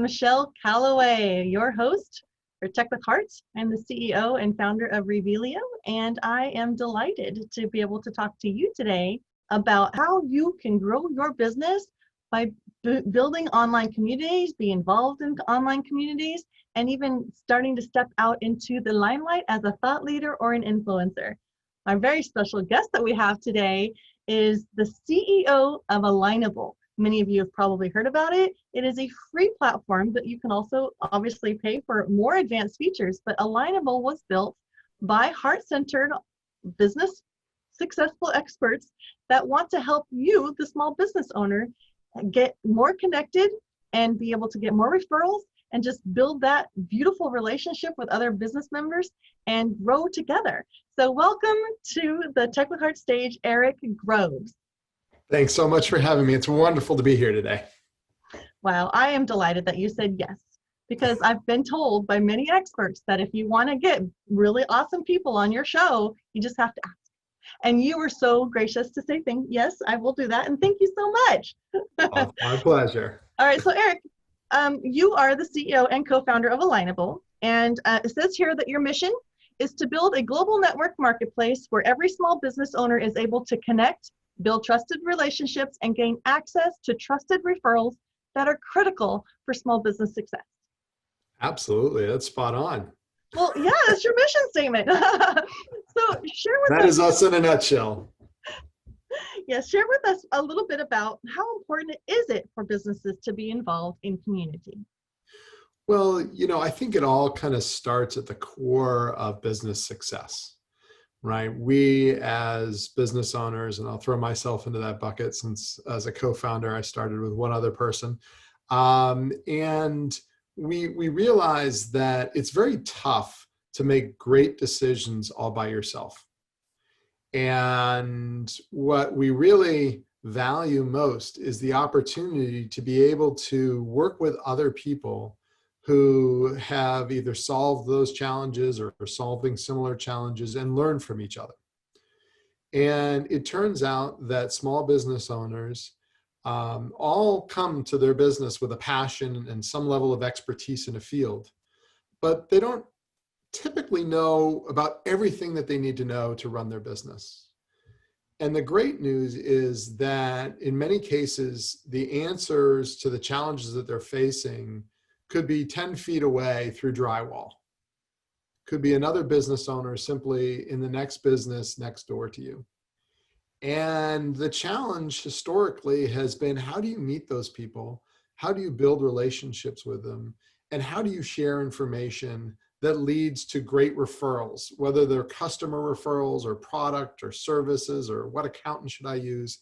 Michelle Calloway, your host for Tech with Heart. I'm the CEO and founder of Revelio, and I am delighted to be able to talk to you today about how you can grow your business by building online communities, be involved in online communities, and even starting to step out into the limelight as a thought leader or an influencer. Our very special guest that we have today is the CEO of Alignable. Many of you have probably heard about it. It is a free platform that you can also obviously pay for more advanced features, but Alignable was built by heart-centered business successful experts that want to help you, the small business owner, get more connected and be able to get more referrals and just build that beautiful relationship with other business members and grow together. So welcome to the Tech with Heart stage, Eric Groves. Thanks so much for having me. It's wonderful to be here today. Wow, I am delighted that you said yes, because I've been told by many experts that if you want to get really awesome people on your show, you just have to ask. And you were so gracious to say, yes, I will do that. And thank you so much. Oh, my pleasure. All right, so Eric, you are the CEO and co-founder of Alignable. And it says here that your mission is to build a global network marketplace where every small business owner is able to connect, build trusted relationships, and gain access to trusted referrals that are critical for small business success. Absolutely, that's spot on. Well, yeah, that's your mission statement. So share with us. That is us in a nutshell. Yes, share with us a little bit about how important is it for businesses to be involved in community? Well, I think it all kind of starts at the core of business success, right? We as business owners, and I'll throw myself into that bucket since as a co-founder, I started with one other person. And we realize that it's very tough to make great decisions all by yourself. And what we really value most is the opportunity to be able to work with other people who have either solved those challenges or are solving similar challenges and learn from each other. And it turns out that small business owners all come to their business with a passion and some level of expertise in a field, but they don't typically know about everything that they need to know to run their business. And the great news is that in many cases, the answers to the challenges that they're facing could be 10 feet away through drywall. Could be another business owner simply in the next business next door to you. And the challenge historically has been, how do you meet those people? How do you build relationships with them? And how do you share information that leads to great referrals, whether they're customer referrals or product or services or what accountant should I use?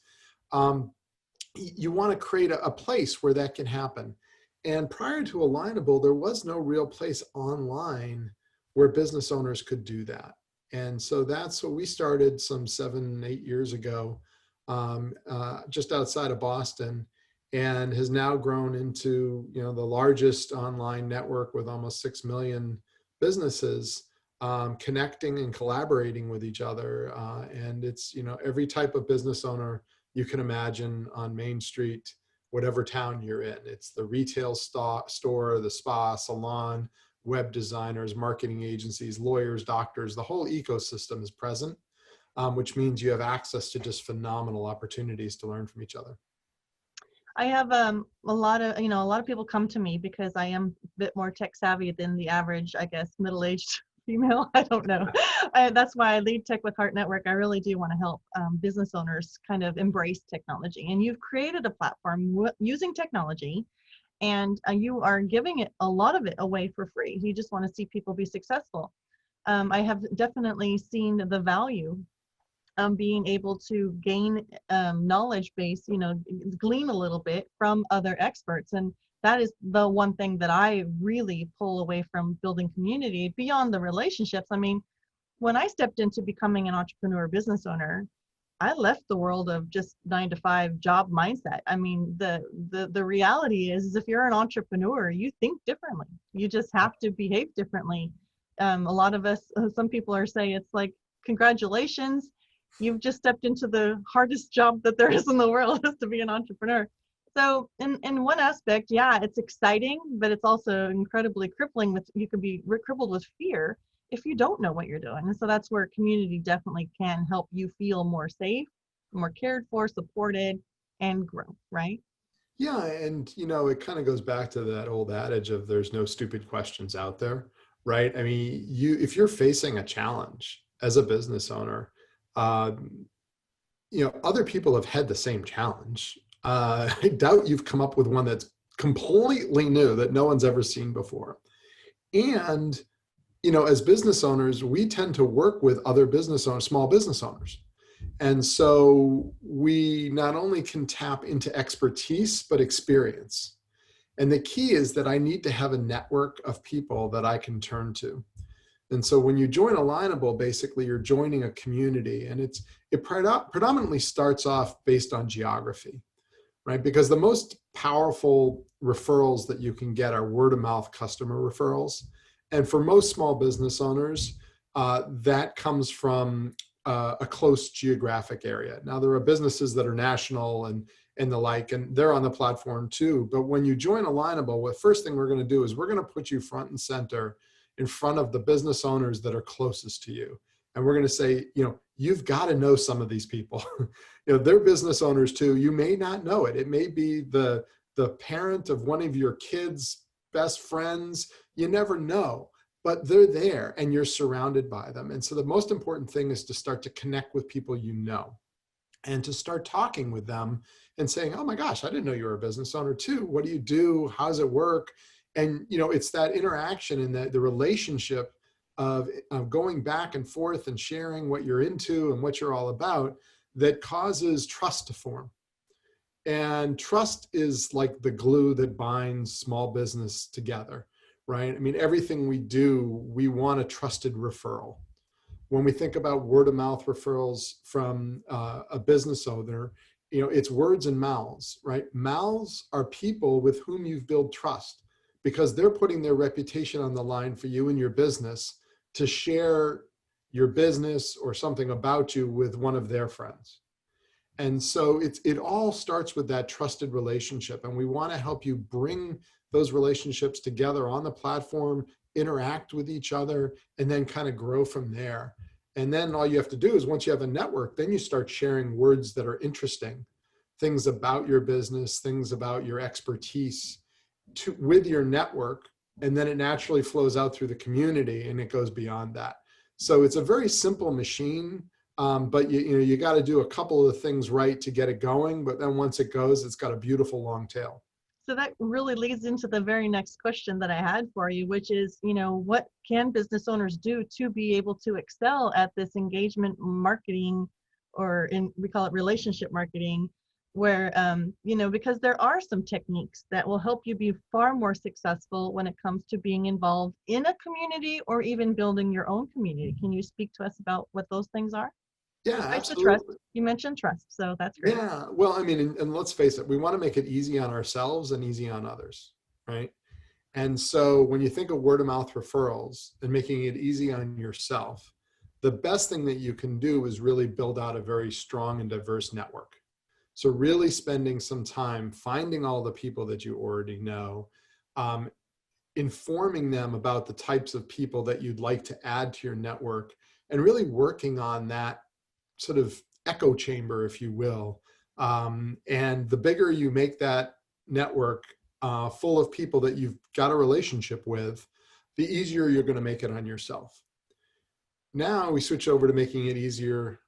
You want to create a place where that can happen. And prior to Alignable, there was no real place online where business owners could do that. And so that's what we started some 7-8 years ago, just outside of Boston, and has now grown into the largest online network with almost 6 million businesses connecting and collaborating with each other. And it's every type of business owner you can imagine on Main Street, whatever town you're in. It's the retail store, the spa, salon, web designers, marketing agencies, lawyers, doctors. The whole ecosystem is present, which means you have access to just phenomenal opportunities to learn from each other. I have a lot of people come to me because I am a bit more tech savvy than the average, I guess, middle-aged female. I don't know. That's why I lead Tech with Heart Network. I really do want to help business owners kind of embrace technology. And you've created a platform using technology, and you are giving it a lot of it away for free. You just want to see people be successful. I have definitely seen the value being able to gain knowledge base, glean a little bit from other experts. And that is the one thing that I really pull away from building community beyond the relationships. I mean, when I stepped into becoming an entrepreneur business owner, I left the world of just 9-to-5 job mindset. I mean, the reality is if you're an entrepreneur, you think differently. You just have to behave differently. A lot of us, some people are saying it's like, congratulations, you've just stepped into the hardest job that there is in the world, is to be an entrepreneur. So in one aspect, yeah, it's exciting, but it's also incredibly crippling with, you could be crippled with fear if you don't know what you're doing. And so that's where community definitely can help you feel more safe, more cared for, supported, and grow, right? Yeah, and it kind of goes back to that old adage of there's no stupid questions out there, right? I mean, if you're facing a challenge as a business owner, um, other people have had the same challenge. I doubt you've come up with one that's completely new that no one's ever seen before. And, as business owners, we tend to work with other business owners, small business owners. And so we not only can tap into expertise, but experience. And the key is that I need to have a network of people that I can turn to. And so when you join Alignable, basically you're joining a community, and it predominantly starts off based on geography, right? Because the most powerful referrals that you can get are word of mouth customer referrals. And for most small business owners, that comes from a close geographic area. Now, there are businesses that are national and the like, and they're on the platform too. But when you join Alignable, the first thing we're going to do is we're going to put you front and center in front of the business owners that are closest to you. And we're going to say, you've got to know some of these people. They're business owners too. You may not know it. It may be the parent of one of your kids' best friends. You never know, but they're there and you're surrounded by them. And so the most important thing is to start to connect with people and to start talking with them and saying, oh my gosh, I didn't know you were a business owner too. What do you do? How does it work? And, it's that interaction and the relationship of going back and forth and sharing what you're into and what you're all about that causes trust to form. And trust is like the glue that binds small business together, right? I mean, everything we do, we want a trusted referral. When we think about word of mouth referrals from a business owner, it's words and mouths, right? Mouths are people with whom you've built trust because they're putting their reputation on the line for you and your business to share your business or something about you with one of their friends. And so it all starts with that trusted relationship. And we want to help you bring those relationships together on the platform, interact with each other, and then kind of grow from there. And then all you have to do is once you have a network, then you start sharing words that are interesting, things about your business, things about your expertise with your network. And then it naturally flows out through the community and it goes beyond that. So it's a very simple machine. But you got to do a couple of things right to get it going. But then once it goes, it's got a beautiful long tail. So that really leads into the very next question that I had for you, which is, what can business owners do to be able to excel at this engagement marketing, or we call it relationship marketing, where, because there are some techniques that will help you be far more successful when it comes to being involved in a community or even building your own community. Can you speak to us about what those things are? Yeah, Besides the trust, absolutely. you mentioned trust, so that's great. Yeah. Well, I mean, and let's face it, we want to make it easy on ourselves and easy on others, right? And so when you think of word of mouth referrals and making it easy on yourself, the best thing that you can do is really build out a very strong and diverse network. So really spending some time finding all the people that you already know, informing them about the types of people that you'd like to add to your network, and really working on that sort of echo chamber, if you will. And the bigger you make that network full of people that you've got a relationship with, the easier you're going to make it on yourself. Now we switch over to making it easier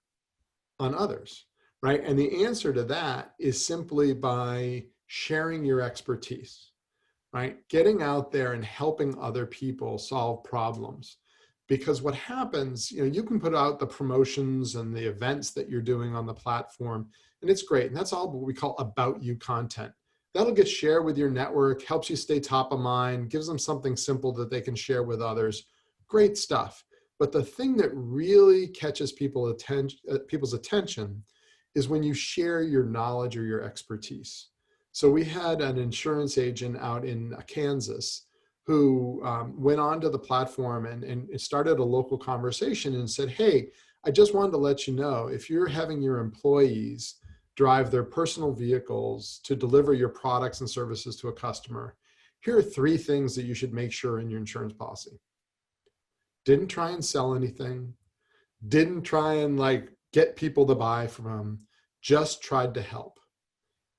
on others, right? And the answer to that is simply by sharing your expertise, right? Getting out there and helping other people solve problems. Because what happens, you can put out the promotions and the events that you're doing on the platform, and it's great. And that's all what we call about you content. That'll get shared with your network, helps you stay top of mind, gives them something simple that they can share with others. Great stuff. But the thing that really catches people's attention is when you share your knowledge or your expertise. So we had an insurance agent out in Kansas who went onto the platform and started a local conversation and said, hey, I just wanted to let you know, if you're having your employees drive their personal vehicles to deliver your products and services to a customer, here are 3 things that you should make sure in your insurance policy. Didn't try and sell anything, didn't try and like get people to buy from them, just tried to help.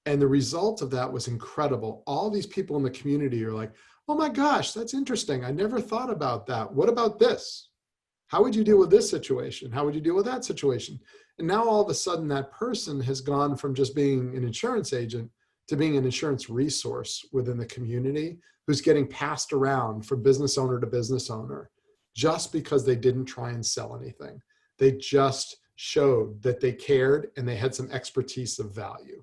And the result of that was incredible. All these people in the community are like, oh my gosh, that's interesting. I never thought about that. What about this? How would you deal with this situation? How would you deal with that situation? And now all of a sudden that person has gone from just being an insurance agent to being an insurance resource within the community who's getting passed around from business owner to business owner just because they didn't try and sell anything. They just showed that they cared and they had some expertise of value.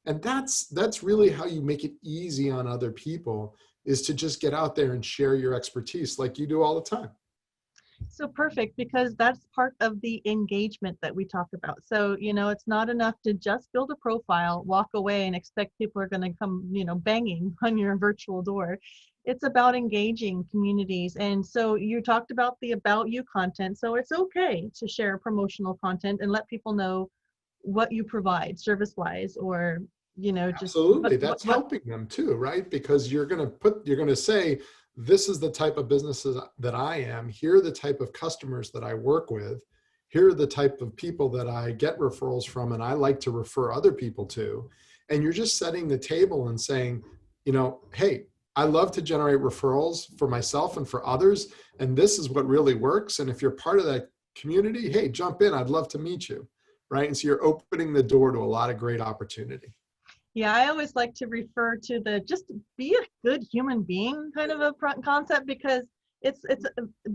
And that's really how you make it easy on other people, is to just get out there and share your expertise like you do all the time. So perfect, because that's part of the engagement that we talk about. So, it's not enough to just build a profile, walk away and expect people are going to come, banging on your virtual door. It's about engaging communities. And so you talked about the about you content. So it's okay to share promotional content and let people know what you provide service wise, or, just Absolutely. That's helping them too, right? Because you're going to say, this is the type of businesses that I am. Here are the type of customers that I work with. Here are the type of people that I get referrals from and I like to refer other people to. And you're just setting the table and saying, hey, I love to generate referrals for myself and for others. And this is what really works. And if you're part of that community, hey, jump in. I'd love to meet you. Right. And so you're opening the door to a lot of great opportunity. Yeah, I always like to refer to the just be a good human being kind of a concept, because it's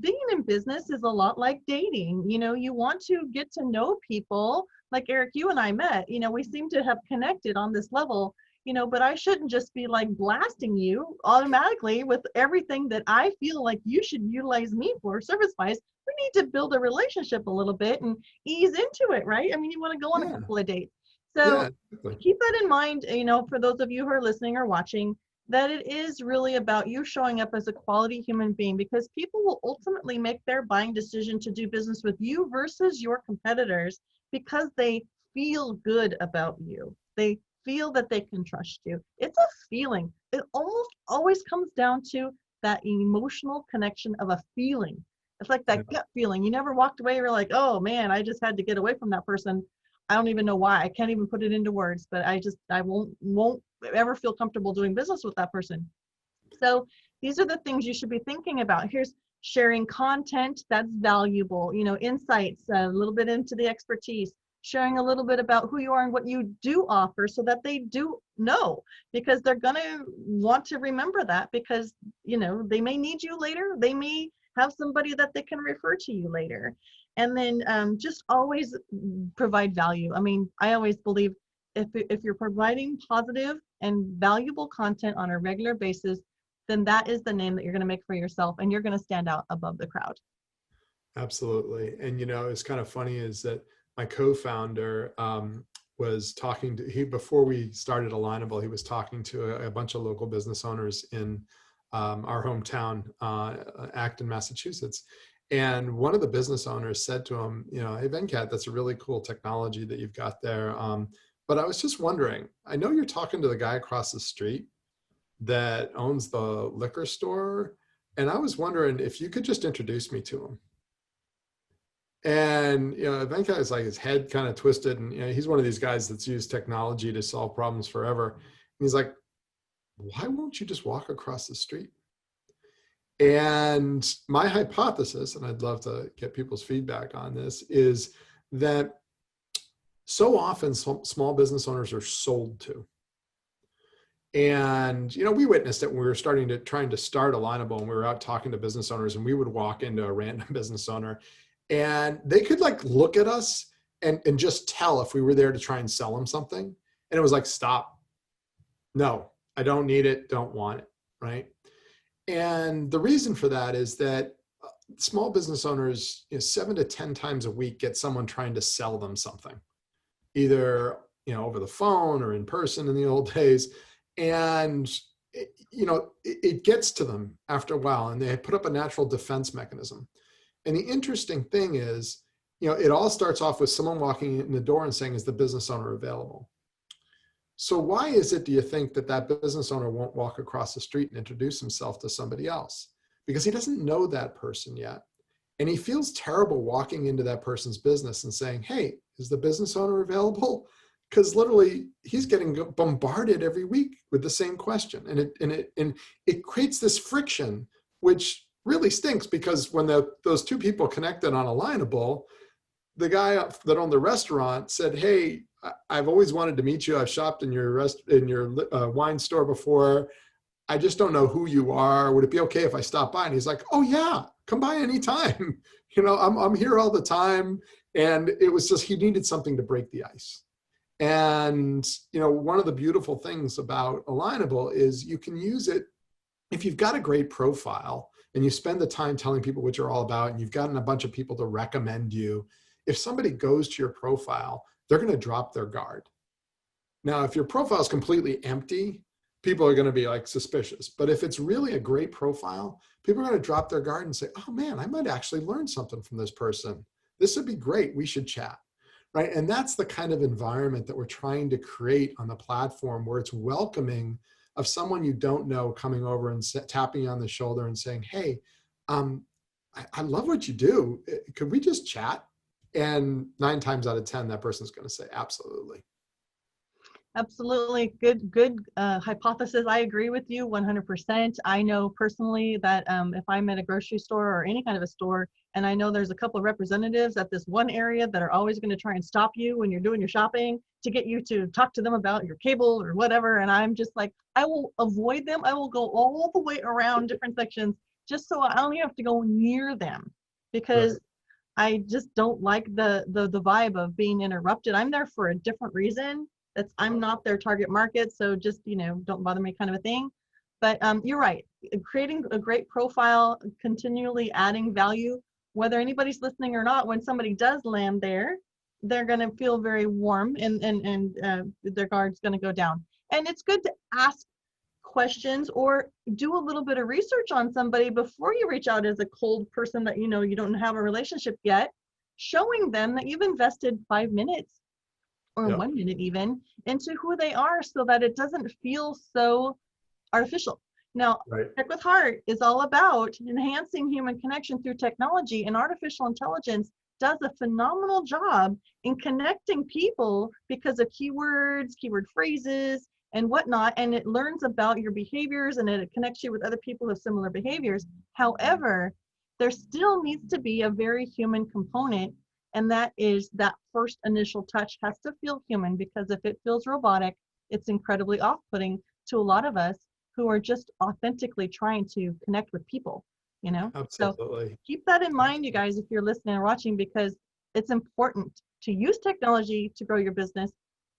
being in business is a lot like dating. You want to get to know people. Like Eric, you and I met, we seem to have connected on this level, but I shouldn't just be like blasting you automatically with everything that I feel like you should utilize me for service wise. We need to build a relationship a little bit and ease into it, right? I mean, you want to go on a couple of dates. So Yeah, exactly. keep that in mind, for those of you who are listening or watching, that it is really about you showing up as a quality human being, because people will ultimately make their buying decision to do business with you versus your competitors because they feel good about you. They feel that they can trust you. It's a feeling. It almost always comes down to that emotional connection of a feeling. It's like that gut feeling. You never walked away, you're like, oh man, I just had to get away from that person. I don't even know why. I can't even put it into words, but I won't ever feel comfortable doing business with that person. So these are the things you should be thinking about. Here's sharing content that's valuable, insights, a little bit into the expertise, sharing a little bit about who you are and what you do offer so that they do know, because they're going to want to remember that, because, they may need you later. They may have somebody that they can refer to you later. And then just always provide value. I mean, I always believe if you're providing positive and valuable content on a regular basis, then that is the name that you're going to make for yourself, and you're going to stand out above the crowd. Absolutely. And, it's kind of funny is that my co-founder was talking to, before we started Alignable, he was talking to a bunch of local business owners in our hometown, Acton, Massachusetts. And one of the business owners said to him, hey, Venkat, that's a really cool technology that you've got there. But I was just wondering, I know you're talking to the guy across the street that owns the liquor store. And I was wondering if you could just introduce me to him. And, Venkat is like, his head kind of twisted. And, he's one of these guys that's used technology to solve problems forever. And he's like, why won't you just walk across the street? And my hypothesis, and I'd love to get people's feedback on this, is that so often small business owners are sold to. And, we witnessed it when we were trying to start Alignable, and we were out talking to business owners, and we would walk into a random business owner and they could like look at us and just tell if we were there to try and sell them something. And it was like, stop. No, I don't need it. Don't want it. Right. And the reason for that is that small business owners, 7 to 10 times a week, get someone trying to sell them something, either, over the phone or in person in the old days. And, it gets to them after a while, and they put up a natural defense mechanism. And the interesting thing is, it all starts off with someone walking in the door and saying, is the business owner available? So why is it, do you think, that that business owner won't walk across the street and introduce himself to somebody else? Because he doesn't know that person yet. And he feels terrible walking into that person's business and saying, hey, is the business owner available? Because literally he's getting bombarded every week with the same question. And it creates this friction, which really stinks, because when those two people connected on Alignable, the guy that owned the restaurant said, hey, I've always wanted to meet you. I've shopped in your wine store before. I just don't know who you are. Would it be okay if I stop by? And he's like, oh yeah, come by anytime. I'm here all the time. And it was just, he needed something to break the ice. And, one of the beautiful things about Alignable is you can use it if you've got a great profile and you spend the time telling people what you're all about, and you've gotten a bunch of people to recommend you. If somebody goes to your profile, they're going to drop their guard. Now, if your profile is completely empty, people are going to be like suspicious. But if it's really a great profile, people are going to drop their guard and say, oh man, I might actually learn something from this person. This would be great. We should chat. Right. And that's the kind of environment that we're trying to create on the platform, where it's welcoming of someone you don't know coming over and tapping you on the shoulder and saying, hey, I love what you do. Could we just chat? And 9 times out of 10, that person's going to say, absolutely. Absolutely. Good hypothesis. I agree with you 100%. I know personally that if I'm at a grocery store or any kind of a store, and I know there's a couple of representatives at this one area that are always going to try and stop you when you're doing your shopping to get you to talk to them about your cable or whatever. And I'm just like, I will avoid them. I will go all the way around different sections just so I only have to go near them, because Right. I just don't like the vibe of being interrupted. I'm there for a different reason. I'm not their target market, so just don't bother me, kind of a thing. But you're right. Creating a great profile, continually adding value, whether anybody's listening or not. When somebody does land there, they're going to feel very warm, and their guard's going to go down. And it's good to ask questions or do a little bit of research on somebody before you reach out as a cold person that you don't have a relationship yet, showing them that you've invested 5 minutes or Yep. 1 minute even into who they are, so that it doesn't feel so artificial. Now, Right. Tech with Heart is all about enhancing human connection through technology, and artificial intelligence does a phenomenal job in connecting people because of keywords, keyword phrases, and whatnot, and it learns about your behaviors, and it connects you with other people with similar behaviors. However, there still needs to be a very human component, and that is that first initial touch has to feel human, because if it feels robotic, it's incredibly off-putting to a lot of us who are just authentically trying to connect with people, So Absolutely. keep that in mind, you guys, if you're listening or watching, because it's important to use technology to grow your business.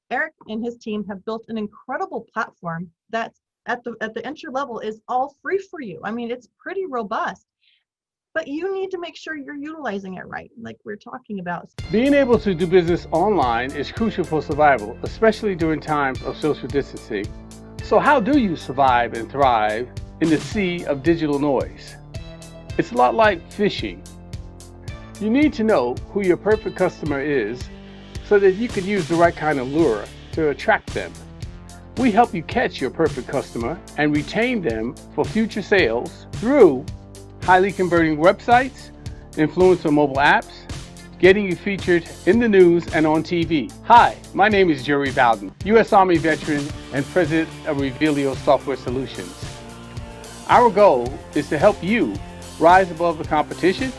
Eric and his team have built an incredible platform that's at the entry level is all free for you. I mean, it's pretty robust, but you need to make sure you're utilizing it right, like we're talking about. Being able to do business online is crucial for survival, especially during times of social distancing. So how do you survive and thrive in the sea of digital noise? It's a lot like fishing. You need to know who your perfect customer is so that you can use the right kind of lure to attract them. We help you catch your perfect customer and retain them for future sales through highly converting websites, influencer mobile apps, getting you featured in the news and on TV. Hi, my name is Jerry Bowden, U.S. Army veteran and president of Revealio Software Solutions. Our goal is to help you rise above the competition,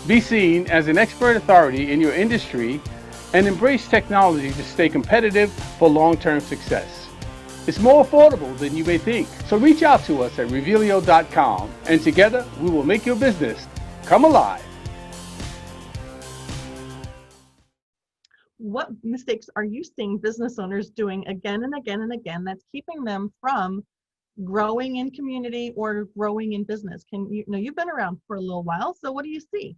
be seen as an expert authority in your industry, and embrace technology to stay competitive for long-term success. It's more affordable than you may think. So reach out to us at revealio.com, and together we will make your business come alive. What mistakes are you seeing business owners doing again and again and again that's keeping them from growing in community or growing in business? You've been around for a little while, so what do you see?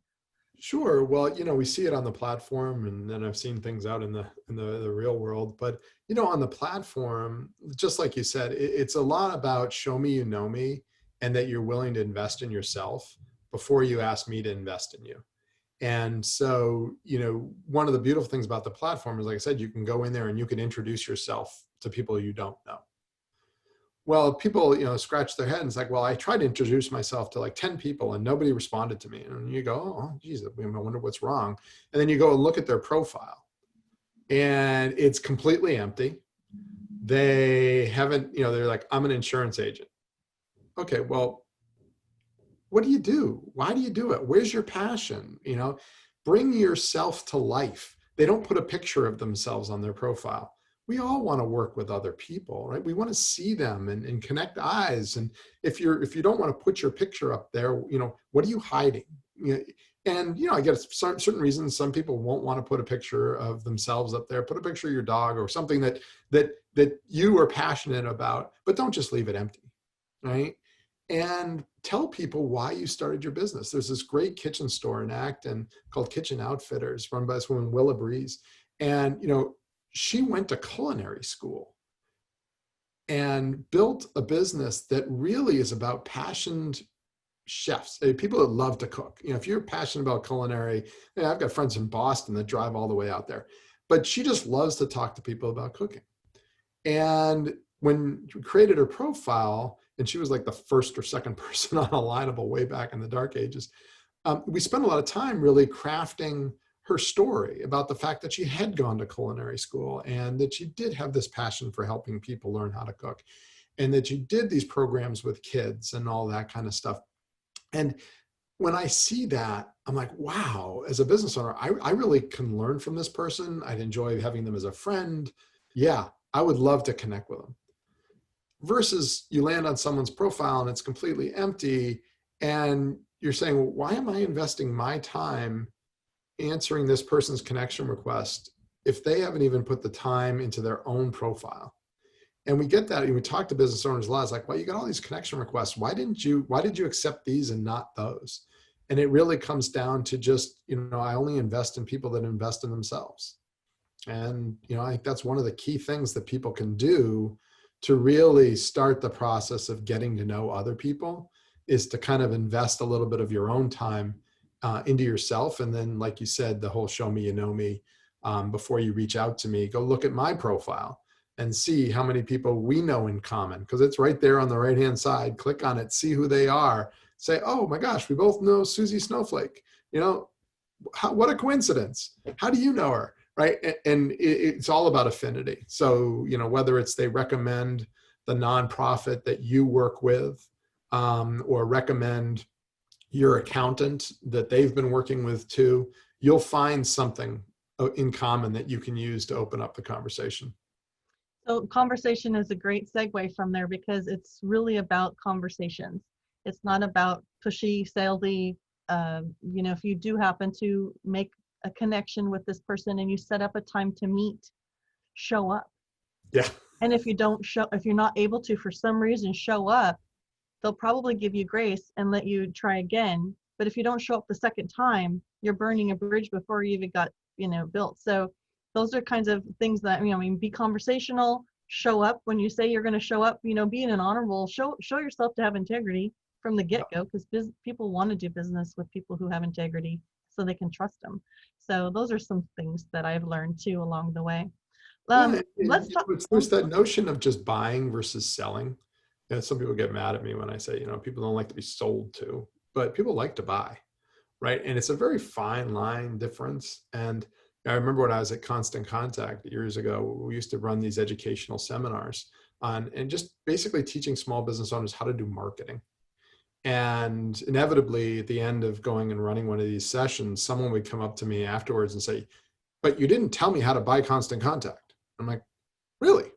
Sure. Well, we see it on the platform, and then I've seen things out in the real world. But on the platform, just like you said, it's a lot about show me you know me, and that you're willing to invest in yourself before you ask me to invest in you. And so, one of the beautiful things about the platform is, like I said, you can go in there and you can introduce yourself to people you don't know. Well, people, scratch their head and it's like, well, I tried to introduce myself to like 10 people and nobody responded to me. And you go, oh, geez, I wonder what's wrong. And then you go and look at their profile and it's completely empty. They haven't, they're like, I'm an insurance agent. Okay, well, what do you do? Why do you do it? Where's your passion? Bring yourself to life. They don't put a picture of themselves on their profile. We all want to work with other people, right? We want to see them and connect eyes. And if you don't want to put your picture up there, what are you hiding? And I get certain reasons. Some people won't want to put a picture of themselves up there. Put a picture of your dog or something that you are passionate about, but don't just leave it empty, right? And tell people why you started your business. There's this great kitchen store in Acton called Kitchen Outfitters, run by this woman, Willa Breeze. And, she went to culinary school and built a business that really is about passionate chefs, people that love to cook. If you're passionate about culinary, I've got friends in Boston that drive all the way out there, but she just loves to talk to people about cooking. And when we created her profile, and she was like the first or second person on Alignable way back in the dark ages, we spent a lot of time really crafting her story about the fact that she had gone to culinary school and that she did have this passion for helping people learn how to cook and that she did these programs with kids and all that kind of stuff. And when I see that, I'm like, wow, as a business owner, I really can learn from this person. I'd enjoy having them as a friend. Yeah, I would love to connect with them. Versus you land on someone's profile and it's completely empty and you're saying, well, why am I investing my time answering this person's connection request if they haven't even put the time into their own profile? And we get that, and we talk to business owners a lot. It's like, well, you got all these connection requests. Why did you accept these and not those? And it really comes down to just, I only invest in people that invest in themselves. And, I think that's one of the key things that people can do to really start the process of getting to know other people is to kind of invest a little bit of your own time into yourself. And then, like you said, the whole show me, you know me, before you reach out to me, go look at my profile and see how many people we know in common, because it's right there on the right-hand side. Click on it, see who they are, say, oh my gosh, we both know Susie Snowflake. What a coincidence. How do you know her? Right. And it's all about affinity. So, whether it's they recommend the nonprofit that you work with, or recommend your accountant that they've been working with too, you'll find something in common that you can use to open up the conversation. So conversation is a great segue from there because it's really about conversations. It's not about pushy, salesy. If you do happen to make a connection with this person and you set up a time to meet, show up. Yeah. And if you're not able to, for some reason, show up, they'll probably give you grace and let you try again. But if you don't show up the second time, you're burning a bridge before you even got, built. So those are kinds of things that, be conversational, show up when you say you're going to show up, be in an honorable, show yourself to have integrity from the get-go, because people want to do business with people who have integrity so they can trust them. So those are some things that I've learned too along the way. Let's talk. There's that notion of just buying versus selling. Some people get mad at me when I say, people don't like to be sold to, but people like to buy, right? And it's a very fine line difference. And I remember when I was at Constant Contact years ago, we used to run these educational seminars and just basically teaching small business owners how to do marketing. And inevitably, at the end of going and running one of these sessions, someone would come up to me afterwards and say, but you didn't tell me how to buy Constant Contact. I'm like, really?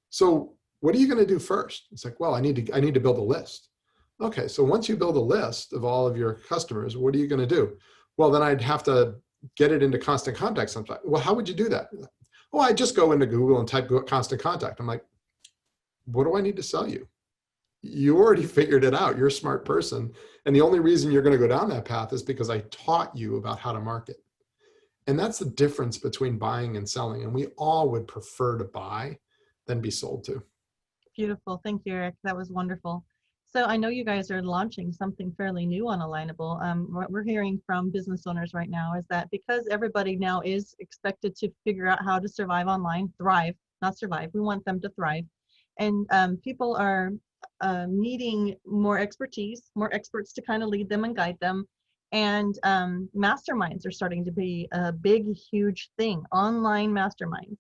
So what are you going to do first? It's like, well, I need to build a list. Okay, so once you build a list of all of your customers, what are you going to do? Well, then I'd have to get it into Constant Contact sometime. Well, how would you do that? Oh, I just go into Google and type Constant Contact. I'm like, what do I need to sell you? You already figured it out. You're a smart person. And the only reason you're going to go down that path is because I taught you about how to market. And that's the difference between buying and selling. And we all would prefer to buy than be sold to. Beautiful. Thank you, Eric. That was wonderful. So I know you guys are launching something fairly new on Alignable. What we're hearing from business owners right now is that because everybody now is expected to figure out how to survive online, thrive, not survive. We want them to thrive. And people are needing more expertise, more experts to kind of lead them and guide them. And masterminds are starting to be a big, huge thing, online masterminds.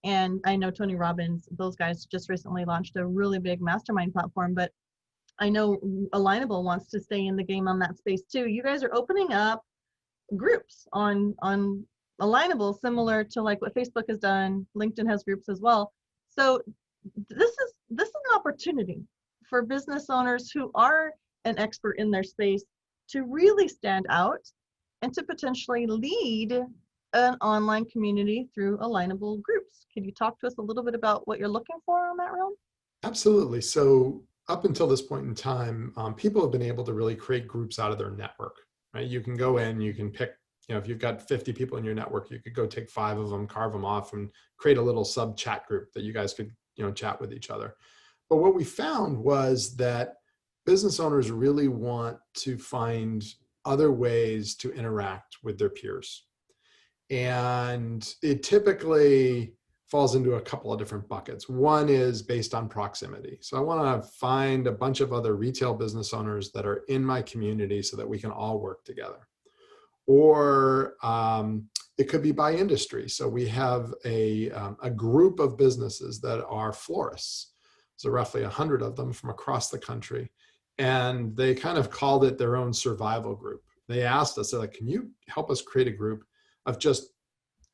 And I know Tony Robbins, those guys just recently launched a really big mastermind platform, but I know Alignable wants to stay in the game on that space too. You guys are opening up groups on Alignable, similar to like what Facebook has done. LinkedIn has groups as well. So this is an opportunity for business owners who are an expert in their space to really stand out and to potentially lead an online community through Alignable groups. Can you talk to us a little bit about what you're looking for on that realm? Absolutely. So up until this point in time, people have been able to really create groups out of their network, right? You can go in, you can pick, if you've got 50 people in your network, you could go take 5 of them, carve them off, and create a little sub chat group that you guys could, chat with each other. But what we found was that business owners really want to find other ways to interact with their peers. And it typically falls into a couple of different buckets. One is based on proximity. So I want to find a bunch of other retail business owners that are in my community so that we can all work together. Or it could be by industry. So we have a group of businesses that are florists. So roughly 100 of them from across the country. And they kind of called it their own survival group. They asked us, they're like, can you help us create a group of just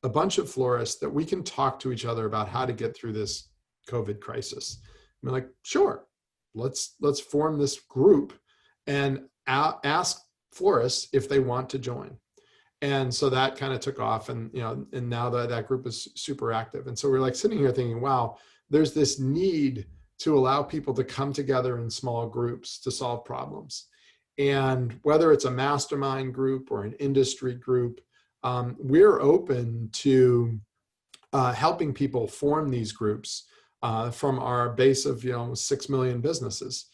a bunch of florists that we can talk to each other about how to get through this COVID crisis? And we're like, sure, let's form this group and ask florists if they want to join. And so that kind of took off, and and now that group is super active. And so we're like sitting here thinking, wow, there's this need to allow people to come together in small groups to solve problems. And whether it's a mastermind group or an industry group, we're open to helping people form these groups from our base of 6 million businesses.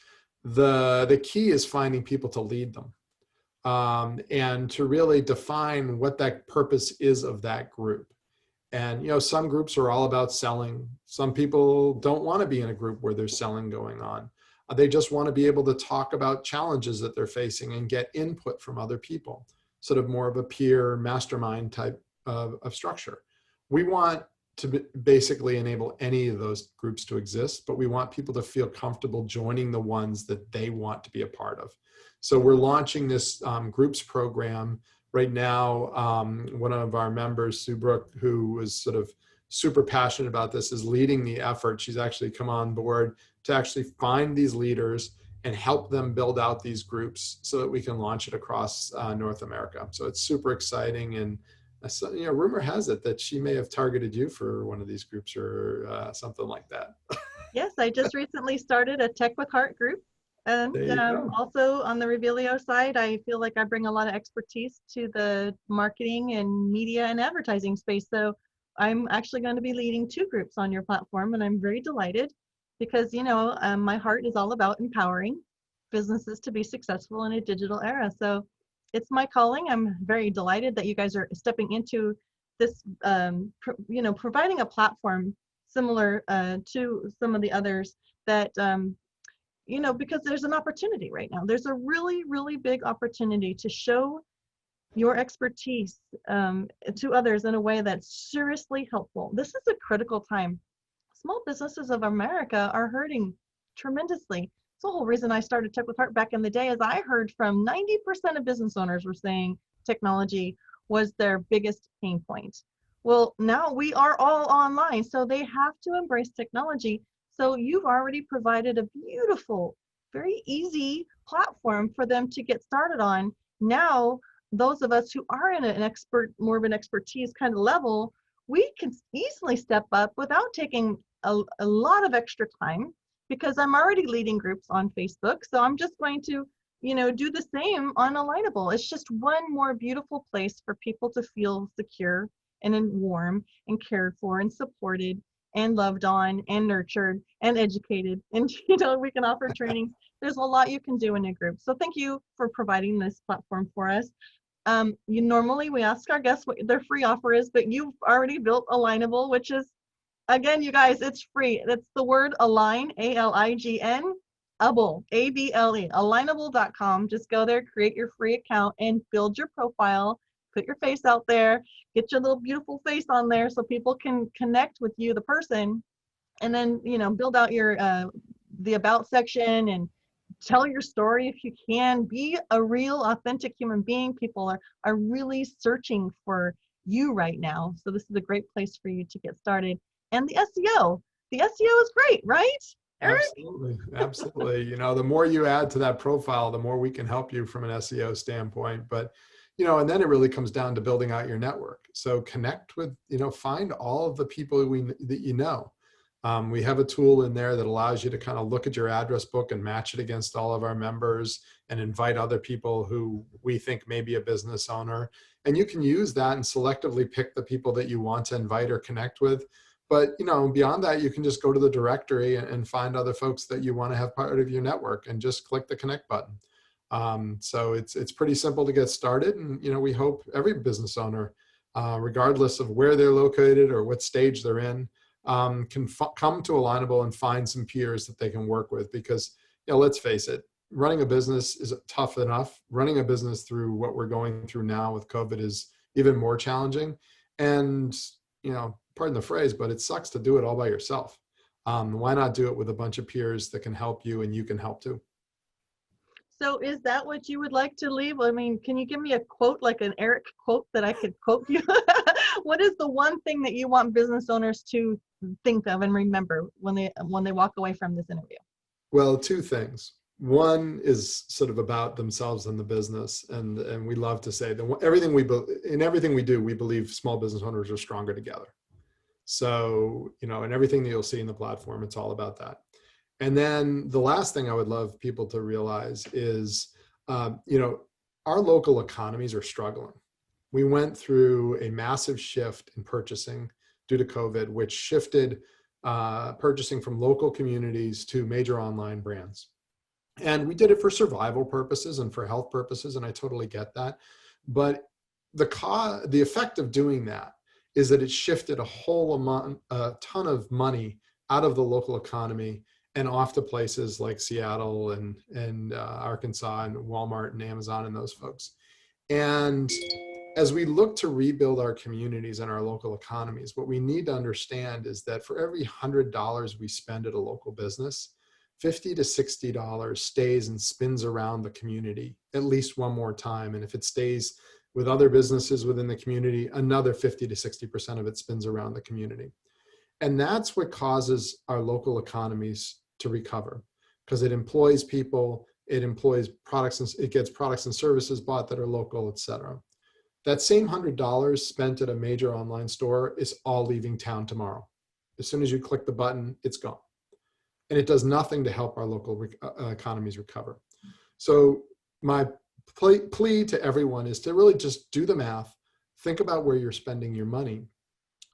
The key is finding people to lead them and to really define what that purpose is of that group. And some groups are all about selling. Some people don't want to be in a group where there's selling going on. They just want to be able to talk about challenges that they're facing and get input from other people, sort of more of a peer mastermind type of structure. We want to basically enable any of those groups to exist, but we want people to feel comfortable joining the ones that they want to be a part of. So we're launching this groups program right now. One of our members, Sue Brook, who was sort of super passionate about this, is leading the effort. She's actually come on board to actually find these leaders and help them build out these groups so that we can launch it across North America. So it's super exciting. And rumor has it that she may have targeted you for one of these groups or something like that. Yes, I just recently started a Tech with Heart group. And also on the Revealio side, I feel like I bring a lot of expertise to the marketing and media and advertising space. So I'm actually going to be leading 2 groups on your platform, and I'm very delighted because, my heart is all about empowering businesses to be successful in a digital era. So it's my calling. I'm very delighted that you guys are stepping into this, providing a platform similar to some of the others that, because there's an opportunity right now. There's a really, really big opportunity to show your expertise to others in a way that's seriously helpful. This is a critical time. Small businesses of America are hurting tremendously. It's the whole reason I started Tech with Heart back in the day, is I heard from 90% of business owners were saying technology was their biggest pain point. Well, now we are all online, so they have to embrace technology. So you've already provided a beautiful, very easy platform for them to get started on. Now, those of us who are in an more of an expertise kind of level, we can easily step up without taking a lot of extra time, because I'm already leading groups on Facebook. So I'm just going to, do the same on Alignable. It's just one more beautiful place for people to feel secure and warm and cared for and supported and loved on and nurtured and educated. And, we can offer training. There's a lot you can do in a group. So thank you for providing this platform for us. Normally we ask our guests what their free offer is, but you've already built Alignable, which is Again, you guys, it's free. That's the word align, A-L-I-G-N, able, A-B-L-E, alignable.com. Just go there, create your free account, and build your profile. Put your face out there. Get your little beautiful face on there so people can connect with you, the person, and then, you know, build out your the about section and tell your story if you can. Be a real, authentic human being. People are really searching for you right now. So this is a great place for you to get started. And the SEO. The SEO is great, right, Eric? Absolutely. Absolutely. You know, the more you add to that profile, the more we can help you from an SEO standpoint. But, you know, and then it really comes down to building out your network. So connect with, you know, find all of the people that you know. We have a tool in there that allows you to kind of look at your address book and match it against all of our members and invite other people who we think may be a business owner. And you can use that and selectively pick the people that you want to invite or connect with. But, you know, beyond that, you can just go to the directory and find other folks that you want to have part of your network and just click the connect button. So it's pretty simple to get started. And, you know, we hope every business owner, regardless of where they're located or what stage they're in, can come to Alignable and find some peers that they can work with. Because, you know, let's face it, running a business is tough enough. Running a business through what we're going through now with COVID is even more challenging. And, you know, pardon the phrase, but it sucks to do it all by yourself. Why not do it with a bunch of peers that can help you and you can help too? So is that what you would like to leave? I mean, can you give me a quote, like an Eric quote that I could quote you? What is the one thing that you want business owners to think of and remember when they walk away from this interview? Well, two things. One is sort of about themselves and the business. And we love to say that in everything we do, we believe small business owners are stronger together. So, you know, and everything that you'll see in the platform, it's all about that. And then the last thing I would love people to realize is, you know, our local economies are struggling. We went through a massive shift in purchasing due to COVID, which shifted purchasing from local communities to major online brands. And we did it for survival purposes and for health purposes, and I totally get that. But the effect of doing that is that it shifted a ton of money out of the local economy and off to places like Seattle and Arkansas and Walmart and Amazon and those folks. And as we look to rebuild our communities and our local economies, what we need to understand is that for every $100 we spend at a local business, $50 to $60 stays and spins around the community at least one more time. And if it stays with other businesses within the community, another 50 to 60% of it spins around the community. And that's what causes our local economies to recover, because it employs people, it employs products, and it gets products and services bought that are local, et cetera. That same $100 spent at a major online store is all leaving town tomorrow. As soon as you click the button, it's gone. And it does nothing to help our local economies recover. So my plea to everyone is to really just do the math, think about where you're spending your money,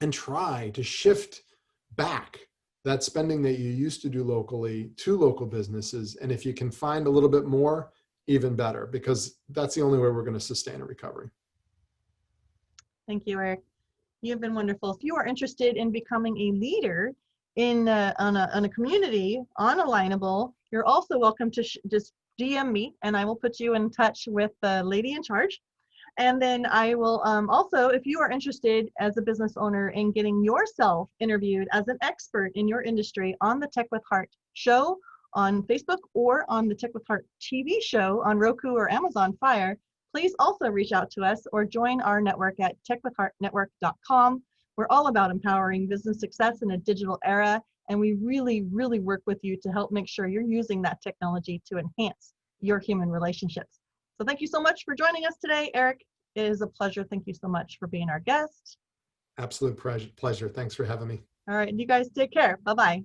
and try to shift back that spending that you used to do locally to local businesses. And if you can find a little bit more, even better, because that's the only way we're going to sustain a recovery. Thank you, Eric. You've been wonderful. If you are interested in becoming a leader on a community on Alignable, you're also welcome to just DM me, and I will put you in touch with the lady in charge. And then I will also, if you are interested as a business owner in getting yourself interviewed as an expert in your industry on the Tech with Heart show on Facebook or on the Tech with Heart TV show on Roku or Amazon Fire, please also reach out to us or join our network at techwithheartnetwork.com. We're all about empowering business success in a digital era, and we really, really work with you to help make sure you're using that technology to enhance your human relationships. So thank you so much for joining us today, Eric. It is a pleasure. Thank you so much for being our guest. Absolute pleasure. Thanks for having me. All right, you guys take care. Bye-bye.